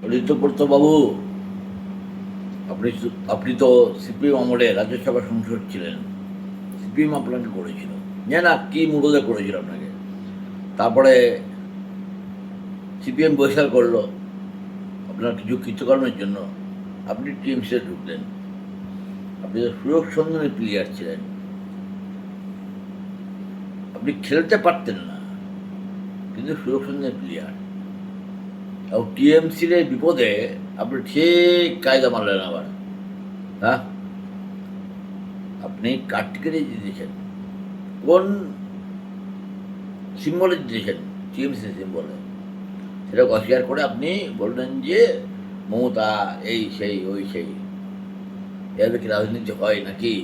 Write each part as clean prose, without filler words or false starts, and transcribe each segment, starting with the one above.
ঋতুব্রত বাবু, আপনি আপনি তো সিপিএম আমলে রাজ্যসভা সংসদ ছিলেন। সিপিএম আপনাকে করেছিল, না কি মুরদে করেছিল আপনাকে। তারপরে সিপিএম বহিষ্কার করলো আপনার কিছু কৃতকর্মের জন্য। আপনি টিএমসিতে ঢুকলেন। আপনি তো সুযোগ সন্ধানী প্লেয়ার ছিলেন, আপনি খেলতে পারতেন না, কিন্তু সুযোগ সন্ধানী প্লেয়ার। এবং টিএমসির এই বিপদে আপনি ঠিক কায়দা মারলেন আবার। হ্যাঁ, আপনি কার টিকিটে জিতেছেন, কোন সিম্বলে জিতেছেন? টিএমসি সিম্বলে। সেটা অস্বীকার করে আপনি বললেন যে মমতা এই সেই ওই সেই। এভাবে কি রাজনীতি হয় নাকি?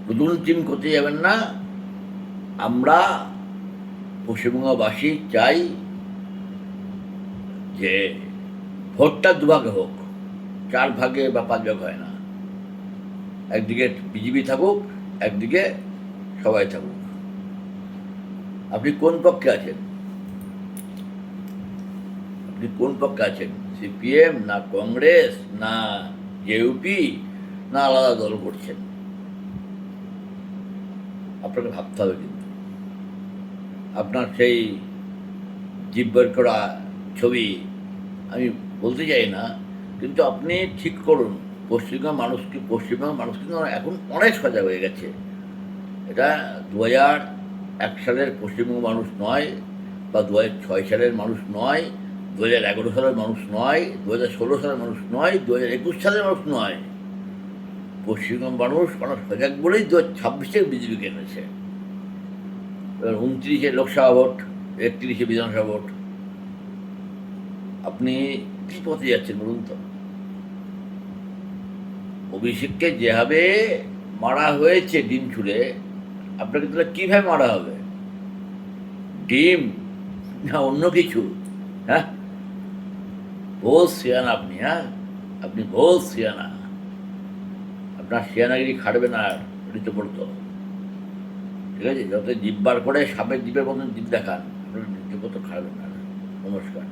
নতুন টিম করতে যাবেন না। আমরা পশ্চিমবঙ্গবাসী চাই যে ভোটটা দুভাগে হোক, 4 ভাগে বা 5 ভাগ হয় না। একদিকে বিজেপি থাকুক, একদিকে সবাই থাকুক। আপনি কোন পক্ষে আছেন? আপনি কোন পক্ষে আছেন? সিপিএম না কংগ্রেস না জেইউপি না আলাদা দল করছেন? আপনাকে ভাবতে হবে। কিন্তু আপনার সেই জিব্বার করা ছবি আমি বলতে চাই না, কিন্তু আপনি ঠিক করুন। পশ্চিমবঙ্গের মানুষ কিন্তু এখন অনেক সজাগ হয়ে গেছে। এটা 2001 সালের পশ্চিমবঙ্গ মানুষ নয়, বা 2006 সালের মানুষ নয়, 2011 সালের মানুষ নয়, 2016 সালের মানুষ নয়, 2021 সালের মানুষ নয়। পশ্চিমবঙ্গ মানুষ অনেক সজাগ বলেই 2026 বিজেপিকে এনেছে। এবার 29-এ লোকসভা ভোট, 31-এ বিধানসভা ভোট। আপনি কি পথে যাচ্ছেন বলুন তো? অভিষেককে যেভাবে মারা হয়েছে ডিম ছুঁড়ে, আপনাকে তাহলে কীভাবে মারা হবে? ডিম না অন্য কিছু? হ্যাঁ, ভোজ সিয়ানা আপনি। হ্যাঁ, আপনি ভোজ সিয়ানা। আপনার সিয়ানাগিরি খাটবে না আর ঋতুব্রত। ঠিক আছে, যত জিভ বার করে সাপের জিভের মতন জিভ দেখান, আপনার ঋতুব্রত খাটবে না। নমস্কার।